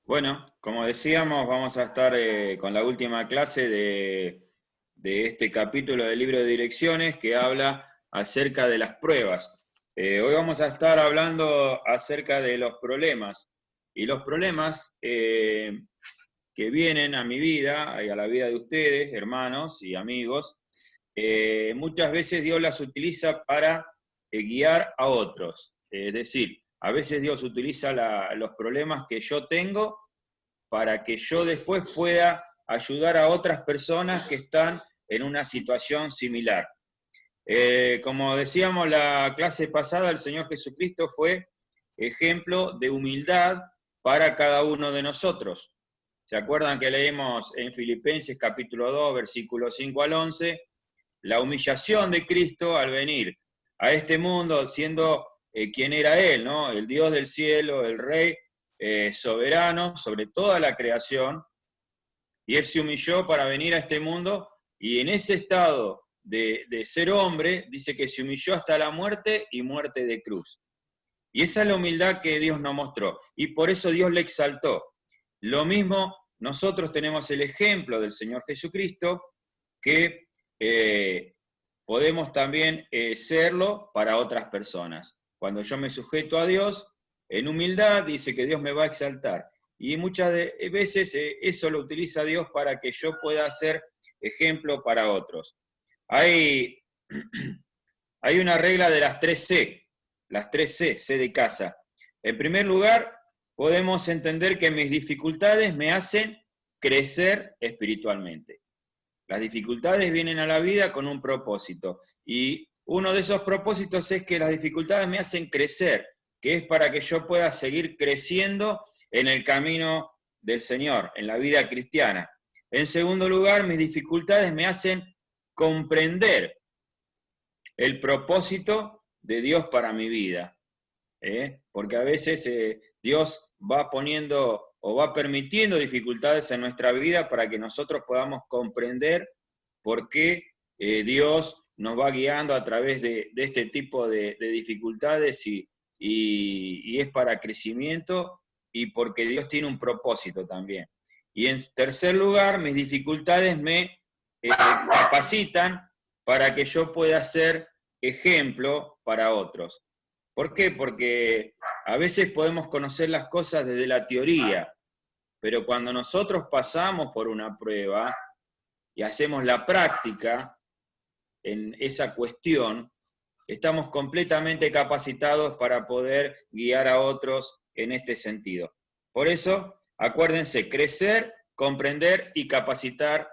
Bueno, como decíamos, vamos a estar con la última clase de este capítulo del libro de direcciones que habla acerca de las pruebas. Hoy vamos a estar hablando acerca de los problemas. Y los problemas que vienen a mi vida y a la vida de ustedes, hermanos y amigos, muchas veces Dios las utiliza para guiar a otros. Es decir, a veces Dios utiliza los problemas que yo tengo para que yo después pueda ayudar a otras personas que están en una situación similar. Como decíamos la clase pasada, el Señor Jesucristo fue ejemplo de humildad para cada uno de nosotros. ¿Se acuerdan que leímos en Filipenses capítulo 2, versículos 5 al 11? La humillación de Cristo al venir a este mundo siendo quien era Él, ¿no? El Dios del cielo, el Rey soberano sobre toda la creación, y Él se humilló para venir a este mundo, y en ese estado de ser hombre, dice que se humilló hasta la muerte y muerte de cruz. Y esa es la humildad que Dios nos mostró, y por eso Dios le exaltó. Lo mismo, nosotros tenemos el ejemplo del Señor Jesucristo, que podemos también serlo para otras personas. Cuando yo me sujeto a Dios, en humildad, dice que Dios me va a exaltar. Y muchas veces eso lo utiliza Dios para que yo pueda ser ejemplo para otros. Hay una regla de las 3C, las 3C, C de casa. En primer lugar, podemos entender que mis dificultades me hacen crecer espiritualmente. Las dificultades vienen a la vida con un propósito, y uno de esos propósitos es que las dificultades me hacen crecer, que es para que yo pueda seguir creciendo en el camino del Señor, en la vida cristiana. En segundo lugar, mis dificultades me hacen comprender el propósito de Dios para mi vida, porque a veces Dios va poniendo o va permitiendo dificultades en nuestra vida para que nosotros podamos comprender por qué Dios nos va guiando a través de este tipo de dificultades, y es para crecimiento y porque Dios tiene un propósito también. Y en tercer lugar, mis dificultades me capacitan para que yo pueda ser ejemplo para otros. ¿Por qué? Porque a veces podemos conocer las cosas desde la teoría, pero cuando nosotros pasamos por una prueba y hacemos la práctica en esa cuestión, estamos completamente capacitados para poder guiar a otros en este sentido. Por eso, acuérdense, crecer, comprender y capacitar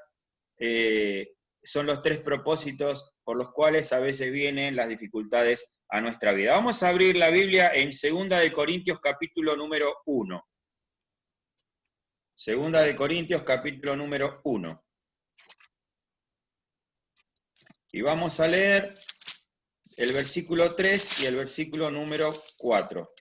son los tres propósitos por los cuales a veces vienen las dificultades a nuestra vida. Vamos a abrir la Biblia en 2 de Corintios capítulo número 1. 2 de Corintios capítulo número 1. Y vamos a leer el versículo 3 y el versículo número 4.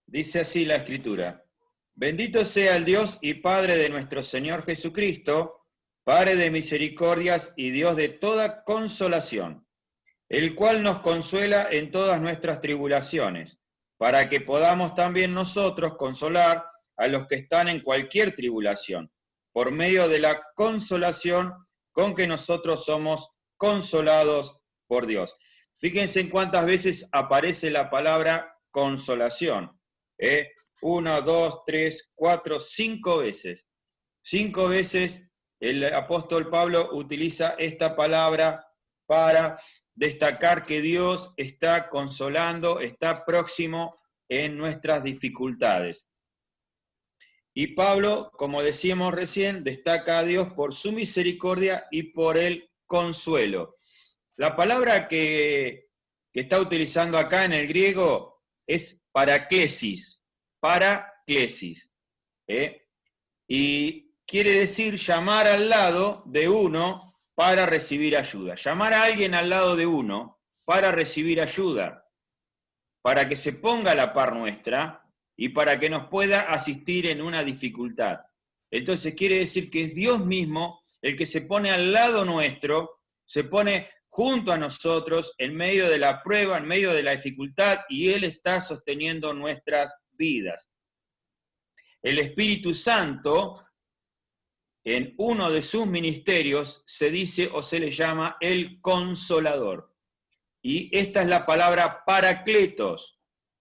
Dice así la Escritura: Bendito sea el Dios y Padre de nuestro Señor Jesucristo, Padre de misericordias y Dios de toda consolación, el cual nos consuela en todas nuestras tribulaciones, para que podamos también nosotros consolar a los que están en cualquier tribulación, por medio de la consolación con que nosotros somos consolados por Dios. Fíjense en cuántas veces aparece la palabra consolación. 1, 2, 3, 4, 5 veces. 5 veces el apóstol Pablo utiliza esta palabra para destacar que Dios está consolando, está próximo en nuestras dificultades. Y Pablo, como decíamos recién, destaca a Dios por su misericordia y por el consuelo. La palabra que está utilizando acá en el griego es paraklesis, y quiere decir llamar al lado de uno para recibir ayuda. Llamar a alguien al lado de uno para recibir ayuda, para que se ponga a la par nuestra y para que nos pueda asistir en una dificultad. Entonces quiere decir que es Dios mismo el que se pone al lado nuestro, se pone junto a nosotros en medio de la prueba, en medio de la dificultad, y Él está sosteniendo nuestras vidas. El Espíritu Santo, en uno de sus ministerios, se dice o se le llama el Consolador. Y esta es la palabra Paracletos.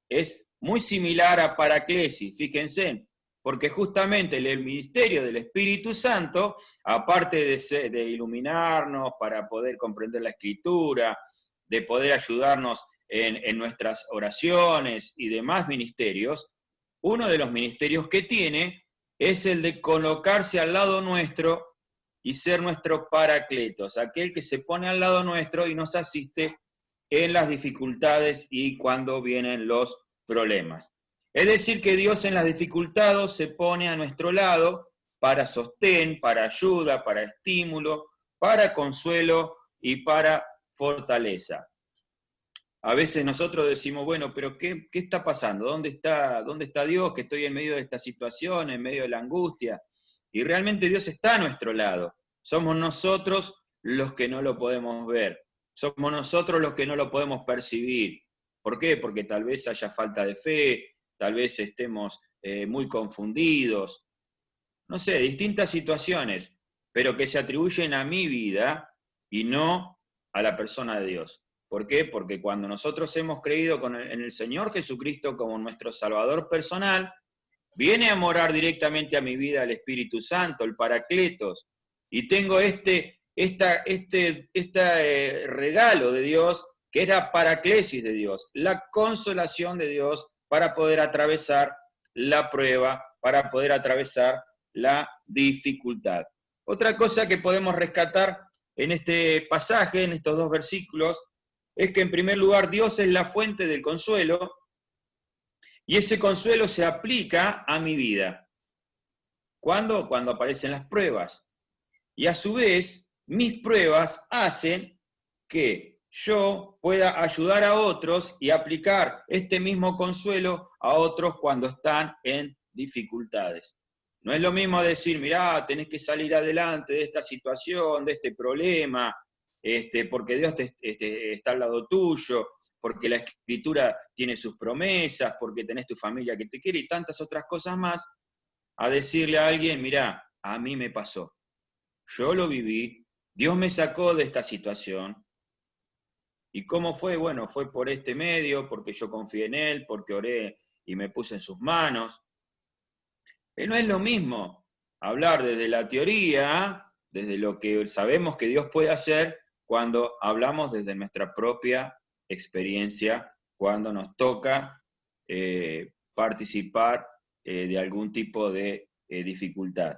Es muy similar a Paraclesis, fíjense, porque justamente el ministerio del Espíritu Santo, aparte de iluminarnos para poder comprender la Escritura, de poder ayudarnos en nuestras oraciones y demás ministerios, uno de los ministerios que tiene es el de colocarse al lado nuestro y ser nuestro Paracletos, aquel que se pone al lado nuestro y nos asiste en las dificultades y cuando vienen los problemas. Es decir, que Dios en las dificultades se pone a nuestro lado para sostén, para ayuda, para estímulo, para consuelo y para fortaleza. A veces nosotros decimos, bueno, pero ¿qué está pasando? ¿Dónde está Dios? Que estoy en medio de esta situación, en medio de la angustia. Y realmente Dios está a nuestro lado. Somos nosotros los que no lo podemos ver. Somos nosotros los que no lo podemos percibir. ¿Por qué? Porque tal vez haya falta de fe, tal vez estemos muy confundidos. No sé, distintas situaciones, pero que se atribuyen a mi vida y no a la persona de Dios. ¿Por qué? Porque cuando nosotros hemos creído en el Señor Jesucristo como nuestro Salvador personal, viene a morar directamente a mi vida el Espíritu Santo, el Paracletos, y tengo este regalo de Dios, que es la paraclesis de Dios, la consolación de Dios para poder atravesar la prueba, para poder atravesar la dificultad. Otra cosa que podemos rescatar en este pasaje, en estos dos versículos, es que en primer lugar Dios es la fuente del consuelo, y ese consuelo se aplica a mi vida. ¿Cuándo? Cuando aparecen las pruebas. Y a su vez, mis pruebas hacen que yo pueda ayudar a otros y aplicar este mismo consuelo a otros cuando están en dificultades. No es lo mismo decir, mirá, tenés que salir adelante de esta situación, de este problema, porque Dios está al lado tuyo, porque la Escritura tiene sus promesas, porque tenés tu familia que te quiere y tantas otras cosas más, a decirle a alguien, mirá, a mí me pasó. Yo lo viví, Dios me sacó de esta situación. ¿Y cómo fue? Bueno, fue por este medio, porque yo confié en Él, porque oré y me puse en sus manos. No es lo mismo hablar desde la teoría, desde lo que sabemos que Dios puede hacer, cuando hablamos desde nuestra propia experiencia, cuando nos toca participar de algún tipo de dificultad.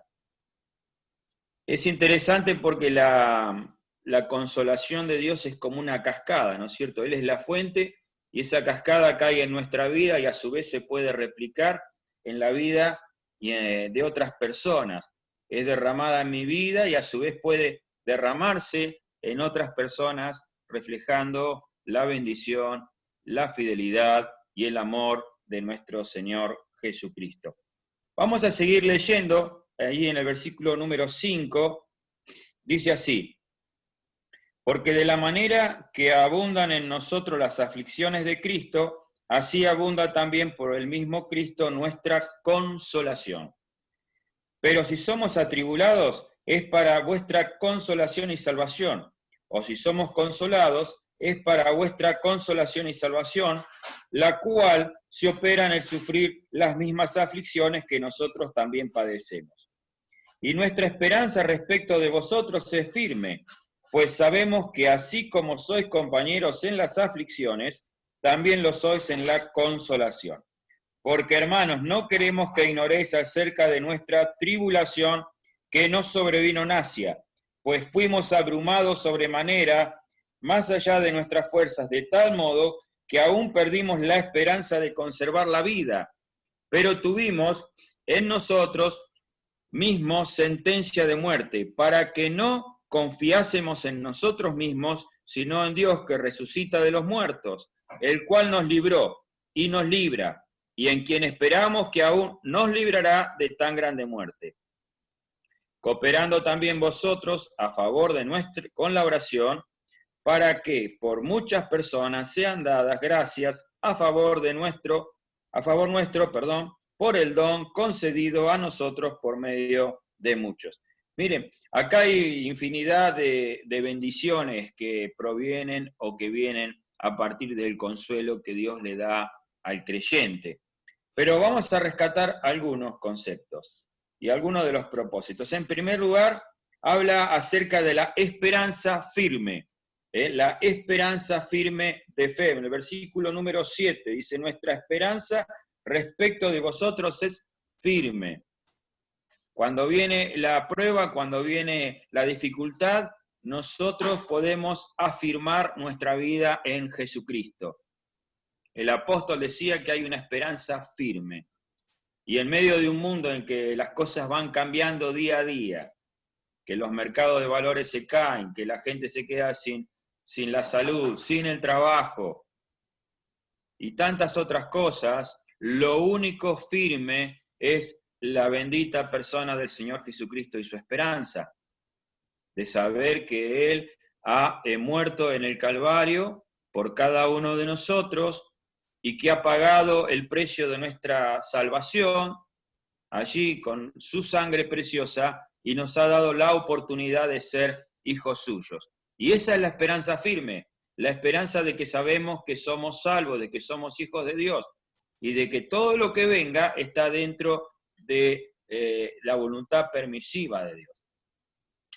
Es interesante porque la consolación de Dios es como una cascada, ¿no es cierto? Él es la fuente y esa cascada cae en nuestra vida y a su vez se puede replicar en la vida de otras personas. Es derramada en mi vida y a su vez puede derramarse en otras personas, reflejando la bendición, la fidelidad y el amor de nuestro Señor Jesucristo. Vamos a seguir leyendo, ahí en el versículo número 5, dice así: porque de la manera que abundan en nosotros las aflicciones de Cristo, así abunda también por el mismo Cristo nuestra consolación. Pero si somos atribulados, es para vuestra consolación y salvación, o si somos consolados, es para vuestra consolación y salvación, la cual se opera en el sufrir las mismas aflicciones que nosotros también padecemos. Y nuestra esperanza respecto de vosotros es firme, pues sabemos que así como sois compañeros en las aflicciones, también lo sois en la consolación. Porque, hermanos, no queremos que ignoréis acerca de nuestra tribulación que nos sobrevino en Asia, pues fuimos abrumados sobremanera, más allá de nuestras fuerzas, de tal modo que aún perdimos la esperanza de conservar la vida, pero tuvimos en nosotros mismos sentencia de muerte, para que no confiásemos en nosotros mismos, sino en Dios que resucita de los muertos, el cual nos libró y nos libra y en quien esperamos que aún nos librará de tan grande muerte, cooperando también vosotros a favor de con la oración, para que por muchas personas sean dadas gracias a favor nuestro, por el don concedido a nosotros por medio de muchos. Miren, acá hay infinidad de bendiciones que provienen o que vienen a partir del consuelo que Dios le da al creyente. Pero vamos a rescatar algunos conceptos y algunos de los propósitos. En primer lugar, habla acerca de la esperanza firme. La esperanza firme de fe. En el versículo número 7 dice, nuestra esperanza respecto de vosotros es firme. Cuando viene la prueba, cuando viene la dificultad, nosotros podemos afirmar nuestra vida en Jesucristo. El apóstol decía que hay una esperanza firme. Y en medio de un mundo en que las cosas van cambiando día a día, que los mercados de valores se caen, que la gente se queda sin la salud, sin el trabajo y tantas otras cosas, lo único firme es la bendita persona del Señor Jesucristo y su esperanza, de saber que Él ha muerto en el Calvario por cada uno de nosotros y que ha pagado el precio de nuestra salvación allí con su sangre preciosa y nos ha dado la oportunidad de ser hijos suyos. Y esa es la esperanza firme, la esperanza de que sabemos que somos salvos, de que somos hijos de Dios y de que todo lo que venga está dentro de la voluntad permisiva de Dios.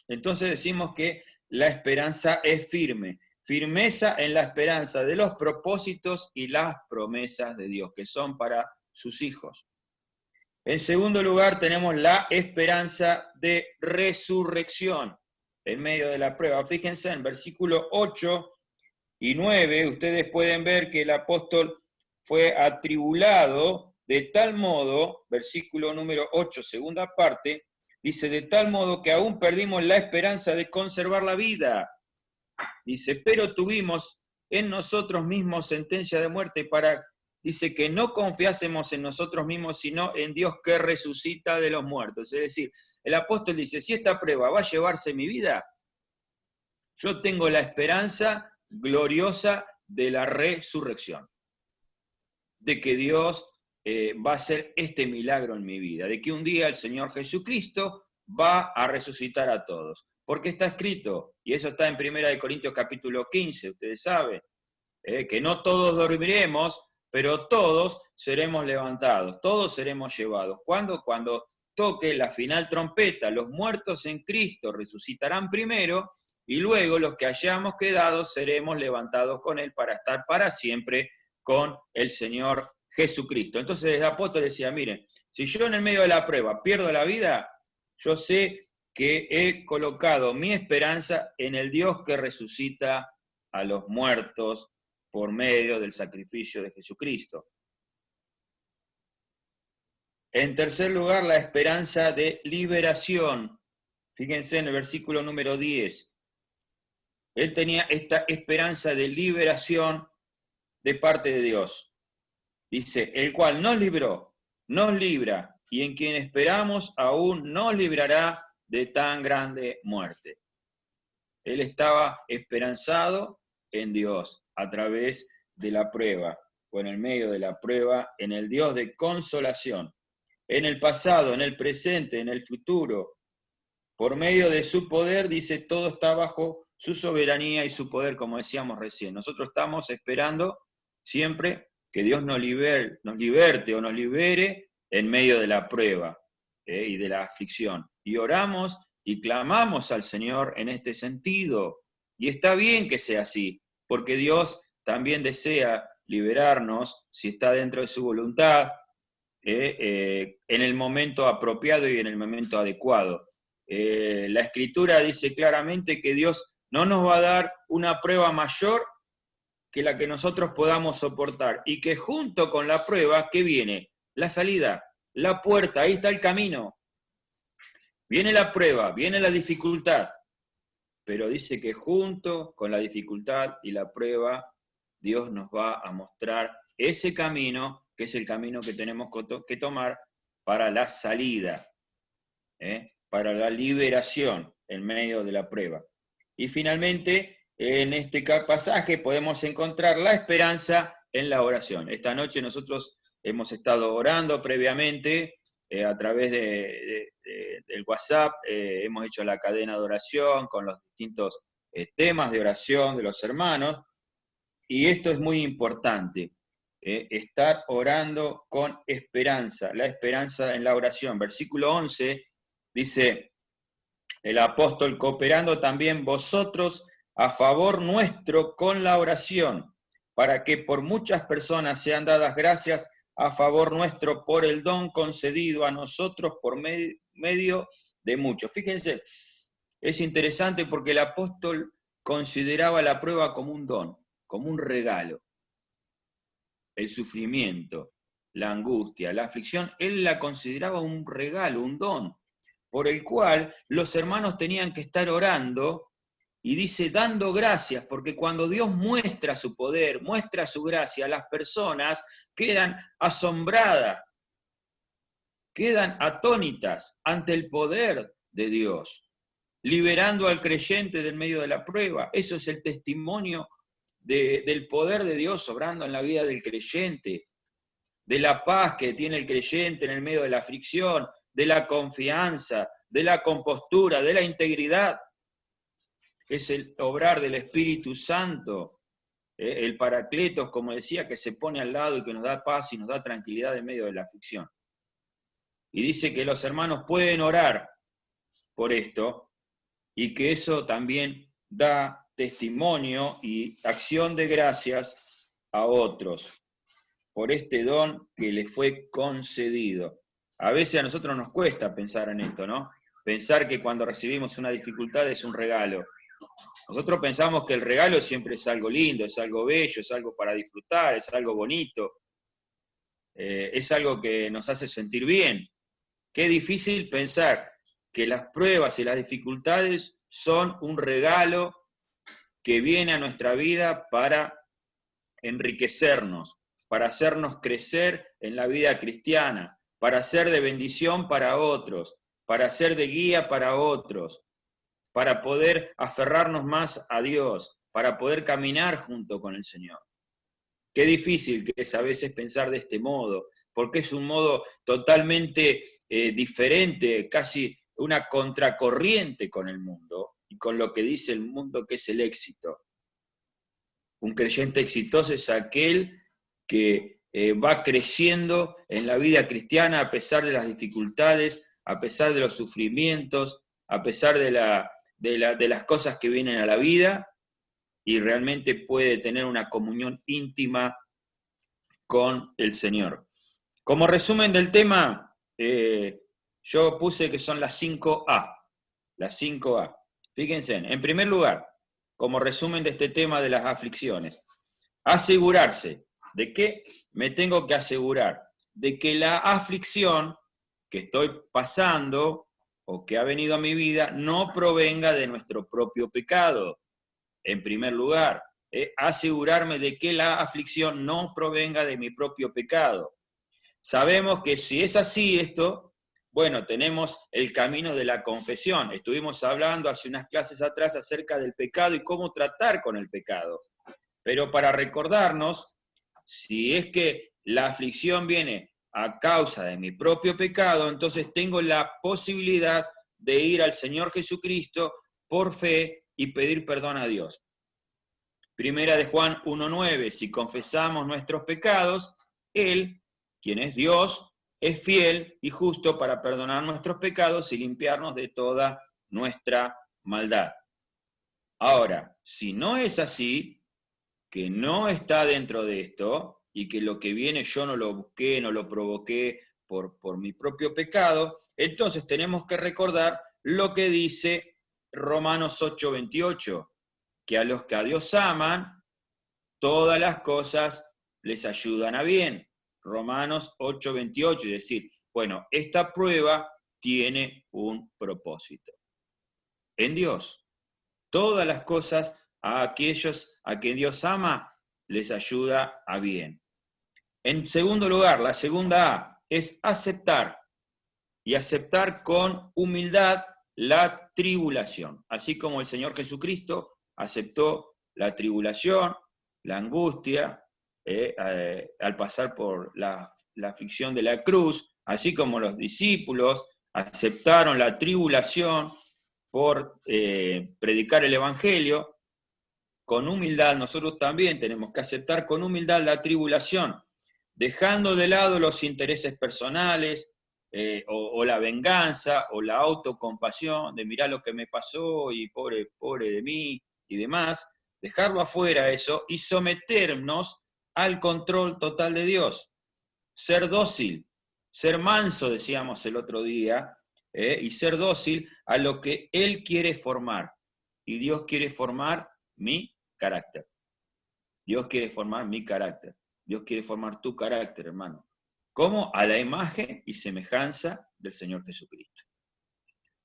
Entonces decimos que la esperanza es firme, firmeza en la esperanza de los propósitos y las promesas de Dios, que son para sus hijos. En segundo lugar, tenemos la esperanza de resurrección en medio de la prueba. Fíjense en versículos 8 y 9, ustedes pueden ver que el apóstol fue atribulado de tal modo, versículo número 8, segunda parte, dice, de tal modo que aún perdimos la esperanza de conservar la vida. Dice, pero tuvimos en nosotros mismos sentencia de muerte dice que no confiásemos en nosotros mismos, sino en Dios que resucita de los muertos. Es decir, el apóstol dice, si esta prueba va a llevarse mi vida, yo tengo la esperanza gloriosa de la resurrección, de que Dios va a hacer este milagro en mi vida, de que un día el Señor Jesucristo va a resucitar a todos. Porque está escrito, y eso está en 1 Corintios capítulo 15, ustedes saben, que no todos dormiremos, pero todos seremos levantados, todos seremos llevados. ¿Cuándo? Cuando toque la final trompeta, los muertos en Cristo resucitarán primero, y luego los que hayamos quedado seremos levantados con Él para estar para siempre con el Señor Jesucristo. Entonces el apóstol decía, miren, si yo en el medio de la prueba pierdo la vida, yo sé que he colocado mi esperanza en el Dios que resucita a los muertos por medio del sacrificio de Jesucristo. En tercer lugar, la esperanza de liberación. Fíjense en el versículo número 10. Él tenía esta esperanza de liberación de parte de Dios. Dice, el cual nos libró, nos libra, y en quien esperamos aún nos librará de tan grande muerte. Él estaba esperanzado en Dios a través de la prueba, o en el medio de la prueba, en el Dios de consolación, en el pasado, en el presente, en el futuro. Por medio de su poder, dice, todo está bajo su soberanía y su poder, como decíamos recién. Nosotros estamos esperando siempre que Dios nos liberte o nos libere en medio de la prueba y de la aflicción. Y oramos y clamamos al Señor en este sentido. Y está bien que sea así, porque Dios también desea liberarnos, si está dentro de su voluntad, en el momento apropiado y en el momento adecuado. La Escritura dice claramente que Dios no nos va a dar una prueba mayor que la que nosotros podamos soportar, y que junto con la prueba, ¿qué viene? La salida, la puerta, ahí está el camino. Viene la prueba, viene la dificultad, pero dice que junto con la dificultad y la prueba, Dios nos va a mostrar ese camino que es el camino que tenemos que tomar para la salida, para la liberación en medio de la prueba. Y finalmente, en este pasaje podemos encontrar la esperanza en la oración. Esta noche nosotros hemos estado orando previamente a través del WhatsApp, hemos hecho la cadena de oración con los distintos temas de oración de los hermanos, y esto es muy importante, estar orando con esperanza, la esperanza en la oración. Versículo 11 dice el apóstol: cooperando también vosotros a favor nuestro con la oración, para que por muchas personas sean dadas gracias a favor nuestro por el don concedido a nosotros por medio de muchos. Fíjense, es interesante porque el apóstol consideraba la prueba como un don, como un regalo. El sufrimiento, la angustia, la aflicción, él la consideraba un regalo, un don, por el cual los hermanos tenían que estar orando, y dice dando gracias, porque cuando Dios muestra su poder, muestra su gracia, las personas quedan asombradas, quedan atónitas ante el poder de Dios, liberando al creyente del medio de la prueba. Eso es el testimonio del poder de Dios obrando en la vida del creyente, de la paz que tiene el creyente en el medio de la aflicción, de la confianza, de la compostura, de la integridad. Es el obrar del Espíritu Santo, el Paracletos, como decía, que se pone al lado y que nos da paz y nos da tranquilidad en medio de la aflicción. Y dice que los hermanos pueden orar por esto, y que eso también da testimonio y acción de gracias a otros por este don que les fue concedido. A veces a nosotros nos cuesta pensar en esto, ¿no? Pensar que cuando recibimos una dificultad es un regalo. Nosotros pensamos que el regalo siempre es algo lindo, es algo bello, es algo para disfrutar, es algo bonito, es algo que nos hace sentir bien. Qué difícil pensar que las pruebas y las dificultades son un regalo que viene a nuestra vida para enriquecernos, para hacernos crecer en la vida cristiana, para ser de bendición para otros, para ser de guía para otros, para poder aferrarnos más a Dios, para poder caminar junto con el Señor. Qué difícil que es a veces pensar de este modo, porque es un modo totalmente diferente, casi una contracorriente con el mundo y con lo que dice el mundo que es el éxito. Un creyente exitoso es aquel que va creciendo en la vida cristiana a pesar de las dificultades, a pesar de los sufrimientos, a pesar de las cosas que vienen a la vida, y realmente puede tener una comunión íntima con el Señor. Como resumen del tema, yo puse que son las 5A. Las 5A. Fíjense, en primer lugar, como resumen de este tema de las aflicciones, asegurarse. ¿De qué me tengo que asegurar? De que la aflicción que estoy pasando o que ha venido a mi vida no provenga de nuestro propio pecado. En primer lugar, asegurarme de que la aflicción no provenga de mi propio pecado. Sabemos que si es así esto, bueno, tenemos el camino de la confesión. Estuvimos hablando hace unas clases atrás acerca del pecado y cómo tratar con el pecado. Pero para recordarnos, si es que la aflicción viene a causa de mi propio pecado, entonces tengo la posibilidad de ir al Señor Jesucristo por fe y pedir perdón a Dios. Primera de Juan 1:9, si confesamos nuestros pecados, Él, quien es Dios, es fiel y justo para perdonar nuestros pecados y limpiarnos de toda nuestra maldad. Ahora, si no es así, que no está dentro de esto, y que lo que viene yo no lo busqué, no lo provoqué por mi propio pecado, entonces tenemos que recordar lo que dice Romanos 8:28, que a los que a Dios aman, todas las cosas les ayudan a bien. Romanos 8:28, es decir, bueno, esta prueba tiene un propósito. En Dios, todas las cosas a aquellos a quien Dios ama les ayuda a bien. En segundo lugar, la segunda A es aceptar, y aceptar con humildad la tribulación, así como el Señor Jesucristo aceptó la tribulación, la angustia, al pasar por la aflicción de la cruz, así como los discípulos aceptaron la tribulación por predicar el Evangelio. Con humildad nosotros también tenemos que aceptar con humildad la tribulación, dejando de lado los intereses personales, o la venganza, o la autocompasión, de mirar lo que me pasó y pobre de mí y demás, dejarlo afuera eso y someternos al control total de Dios. Ser dócil, ser manso, decíamos el otro día, y ser dócil a lo que Él quiere formar. Y Dios quiere formar mi carácter. Dios quiere formar mi carácter. Dios quiere formar tu carácter, hermano. ¿Cómo? A la imagen y semejanza del Señor Jesucristo.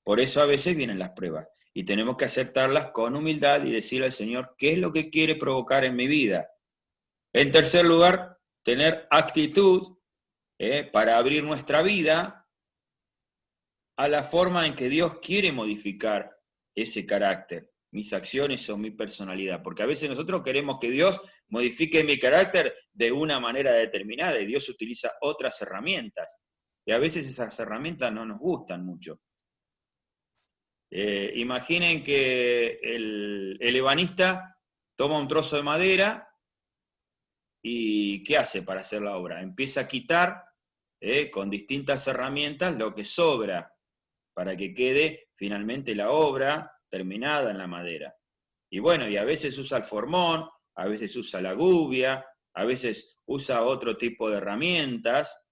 Por eso a veces vienen las pruebas y tenemos que aceptarlas con humildad y decirle al Señor qué es lo que quiere provocar en mi vida. En tercer lugar, tener actitud para abrir nuestra vida a la forma en que Dios quiere modificar ese carácter, mis acciones o mi personalidad, porque a veces nosotros queremos que Dios modifique mi carácter de una manera determinada y Dios utiliza otras herramientas, y a veces esas herramientas no nos gustan mucho. Imaginen que el ebanista toma un trozo de madera y ¿qué hace para hacer la obra? Empieza a quitar con distintas herramientas lo que sobra para que quede finalmente la obra terminada en la madera. Y bueno, y a veces usa el formón, a veces usa la gubia, a veces usa otro tipo de herramientas.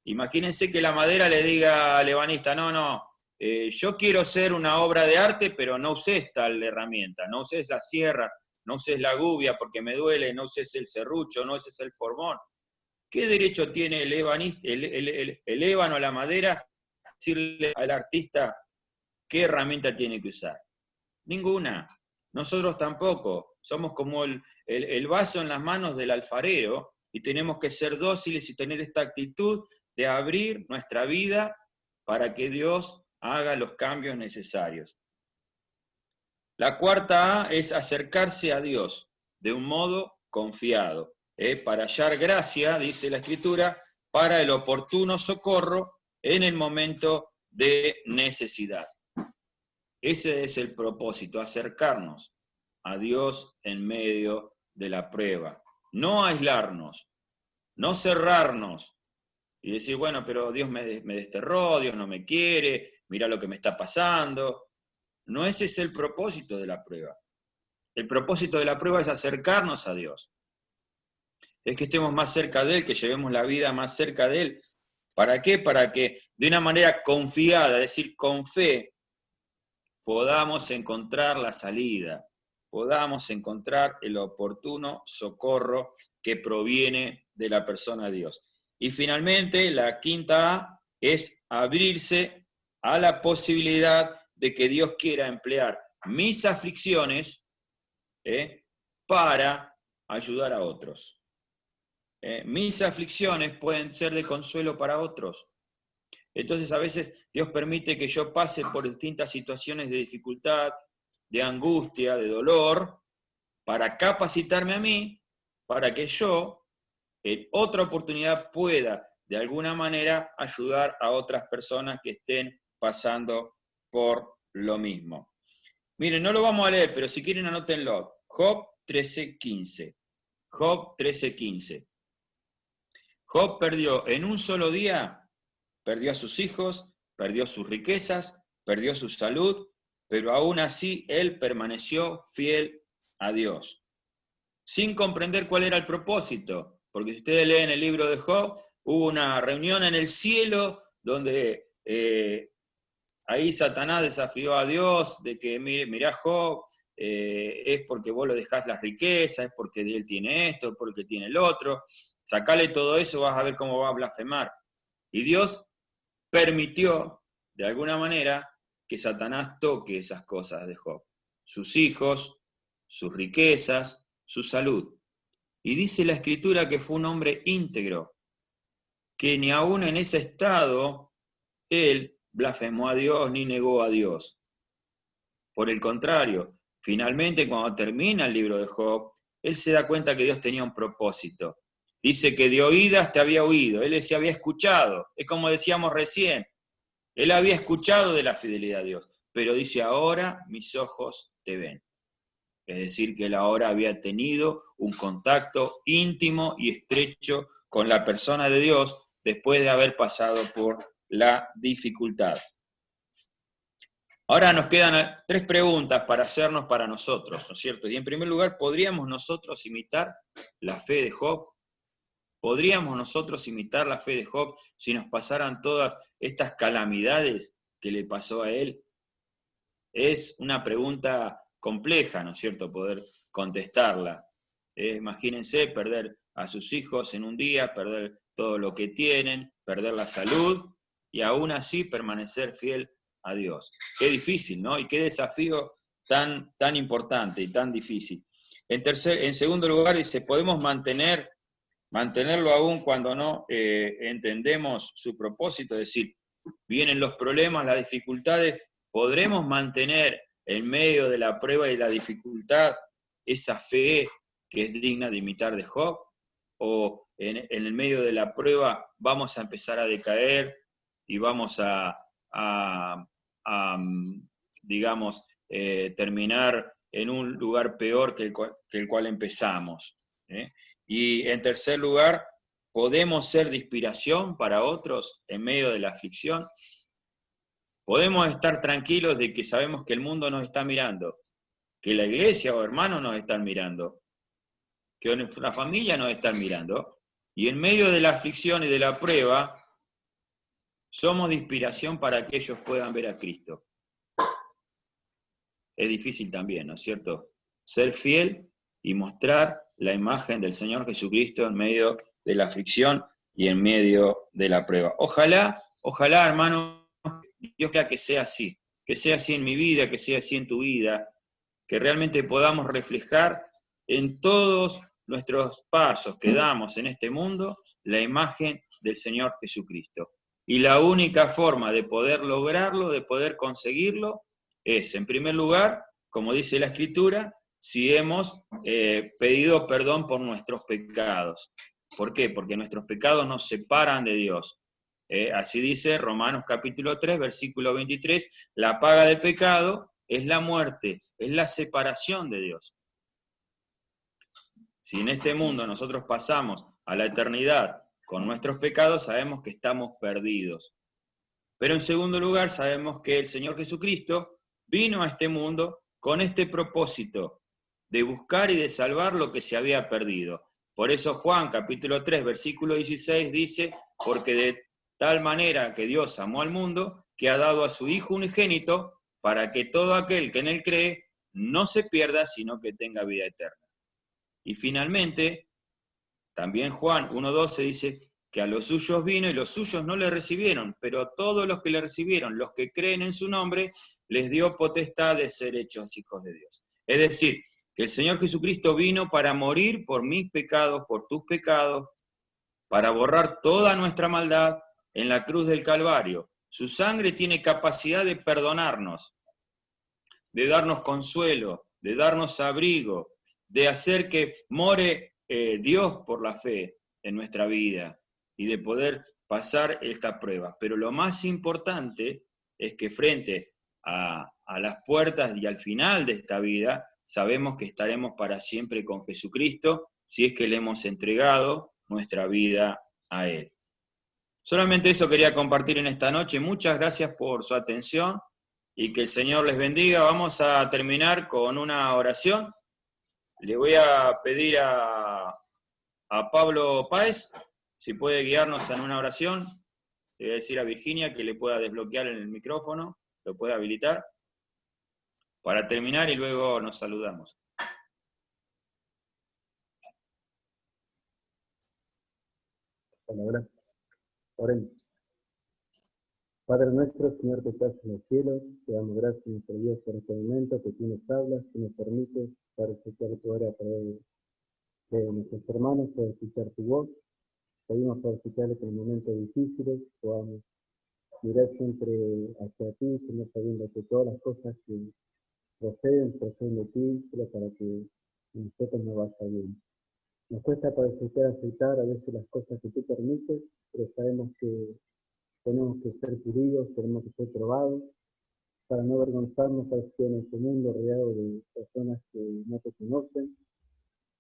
Imagínense que la madera le diga al ebanista, no, yo quiero hacer una obra de arte, pero no uses tal herramienta, no uses la sierra, no uses la gubia porque me duele, no uses el serrucho, no uses el formón. ¿Qué derecho tiene el ébano, la madera, decirle al artista qué herramienta tiene que usar? Ninguna. Nosotros tampoco. Somos como el vaso en las manos del alfarero y tenemos que ser dóciles y tener esta actitud de abrir nuestra vida para que Dios haga los cambios necesarios. La cuarta A es acercarse a Dios de un modo confiado, para hallar gracia, dice la Escritura, para el oportuno socorro en el momento de necesidad. Ese es el propósito, acercarnos a Dios en medio de la prueba. No aislarnos, no cerrarnos y decir, bueno, pero Dios me desterró, Dios no me quiere, mira lo que me está pasando. No ese es el propósito de la prueba. El propósito de la prueba es acercarnos a Dios. Es que estemos más cerca de Él, que llevemos la vida más cerca de Él. ¿Para qué? Para que de una manera confiada, es decir, con fe, podamos encontrar la salida, podamos encontrar el oportuno socorro que proviene de la persona de Dios. Y finalmente, la quinta A es abrirse a la posibilidad de que Dios quiera emplear mis aflicciones para ayudar a otros. Mis aflicciones pueden ser de consuelo para otros. Entonces a veces Dios permite que yo pase por distintas situaciones de dificultad, de angustia, de dolor, para capacitarme a mí, para que yo en otra oportunidad pueda de alguna manera ayudar a otras personas que estén pasando por lo mismo. Miren, no lo vamos a leer, pero si quieren anótenlo. Job 13:15. Job 13:15. Job perdió en un solo día, perdió a sus hijos, perdió sus riquezas, perdió su salud, pero aún así él permaneció fiel a Dios, sin comprender cuál era el propósito, porque si ustedes leen el libro de Job, hubo una reunión en el cielo donde ahí Satanás desafió a Dios de que, mirá Job, es porque vos lo dejás las riquezas, es porque él tiene esto, es porque tiene el otro, sacale todo eso, vas a ver cómo va a blasfemar. Y Dios permitió, de alguna manera, que Satanás toque esas cosas de Job, sus hijos, sus riquezas, su salud. Y dice la Escritura que fue un hombre íntegro, que ni aún en ese estado él blasfemó a Dios ni negó a Dios. Por el contrario, finalmente cuando termina el libro de Job, él se da cuenta que Dios tenía un propósito. Dice que de oídas te había oído, él se había escuchado, es como decíamos recién, él había escuchado de la fidelidad a Dios, pero dice, ahora mis ojos te ven. Es decir, que él ahora había tenido un contacto íntimo y estrecho con la persona de Dios después de haber pasado por la dificultad. Ahora nos quedan 3 preguntas para hacernos para nosotros, ¿no es cierto? Y en primer lugar, ¿podríamos nosotros imitar la fe de Job? ¿Podríamos nosotros imitar la fe de Job si nos pasaran todas estas calamidades que le pasó a él? Es una pregunta compleja, ¿no es cierto?, poder contestarla. Imagínense perder a sus hijos en un día, perder todo lo que tienen, perder la salud y aún así permanecer fiel a Dios. Qué difícil, ¿no? Y qué desafío tan importante y tan difícil. En segundo lugar, dice, podemos mantenerlo aún cuando no entendemos su propósito, es decir, vienen los problemas, las dificultades, ¿podremos mantener en medio de la prueba y la dificultad esa fe que es digna de imitar de Job? ¿O en el medio de la prueba vamos a empezar a decaer y vamos a digamos, terminar en un lugar peor que el cual empezamos? Y en tercer lugar, ¿podemos ser de inspiración para otros en medio de la aflicción? Podemos estar tranquilos de que sabemos que el mundo nos está mirando, que la iglesia o hermanos nos están mirando, que nuestra familia nos está mirando, y en medio de la aflicción y de la prueba, somos de inspiración para que ellos puedan ver a Cristo. Es difícil también, ¿no es cierto? Ser fiel y mostrar la imagen del Señor Jesucristo en medio de la aflicción y en medio de la prueba. Ojalá, hermano, Dios quiera que sea así en mi vida, que sea así en tu vida, que realmente podamos reflejar en todos nuestros pasos que damos en este mundo la imagen del Señor Jesucristo. Y la única forma de poder lograrlo, de poder conseguirlo, es, en primer lugar, como dice la Escritura, si hemos pedido perdón por nuestros pecados. ¿Por qué? Porque nuestros pecados nos separan de Dios. Así dice Romanos capítulo 3, versículo 23, la paga de pecado es la muerte, es la separación de Dios. Si en este mundo nosotros pasamos a la eternidad con nuestros pecados, sabemos que estamos perdidos. Pero en segundo lugar, sabemos que el Señor Jesucristo vino a este mundo con este propósito de buscar y de salvar lo que se había perdido. Por eso Juan capítulo 3, versículo 16 dice, porque de tal manera que Dios amó al mundo, que ha dado a su Hijo unigénito, para que todo aquel que en él cree no se pierda, sino que tenga vida eterna. Y finalmente, también Juan 1:12 dice que a los suyos vino y los suyos no le recibieron, pero a todos los que le recibieron, los que creen en su nombre, les dio potestad de ser hechos hijos de Dios. Es decir, que el Señor Jesucristo vino para morir por mis pecados, por tus pecados, para borrar toda nuestra maldad en la cruz del Calvario. Su sangre tiene capacidad de perdonarnos, de darnos consuelo, de darnos abrigo, de hacer que more Dios por la fe en nuestra vida y de poder pasar esta prueba. Pero lo más importante es que frente a las puertas y al final de esta vida, sabemos que estaremos para siempre con Jesucristo si es que le hemos entregado nuestra vida a Él. Solamente eso quería compartir en esta noche. Muchas gracias por su atención y que el Señor les bendiga. Vamos a terminar con una oración. Le voy a pedir a Pablo Páez si puede guiarnos en una oración. Le voy a decir a Virginia que le pueda desbloquear el micrófono, lo pueda habilitar, para terminar y luego nos saludamos. Hola. Oremos. Padre nuestro, Señor que estás en los cielos, te damos gracias, nuestro Dios, por este momento que tú nos hablas, que nos permites para escuchar tu hora a través nuestros hermanos puedan escuchar tu voz. Pedimos para escucharles en momentos difíciles, podamos mirar siempre hacia ti, Señor, sabiendo que todas las cosas que proceden de ti, solo para que a nosotros nos vaya bien. Nos cuesta parecer aceptar a veces las cosas que tú permites, pero sabemos que tenemos que ser pulidos, tenemos que ser probados, para no avergonzarnos en este mundo rodeado de personas que no te conocen,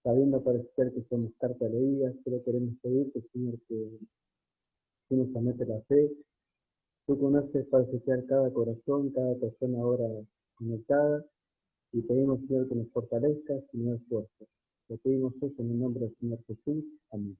sabiendo parecer que somos cartas leídas, solo queremos pedirte, Señor, que tú nos aumentes la fe. Tú conoces parecer cada corazón, cada persona ahora conectada, y pedimos, Señor, que nos fortalezcas y nos dé fuerza. Te pedimos eso en el nombre del Señor Jesús. Amén.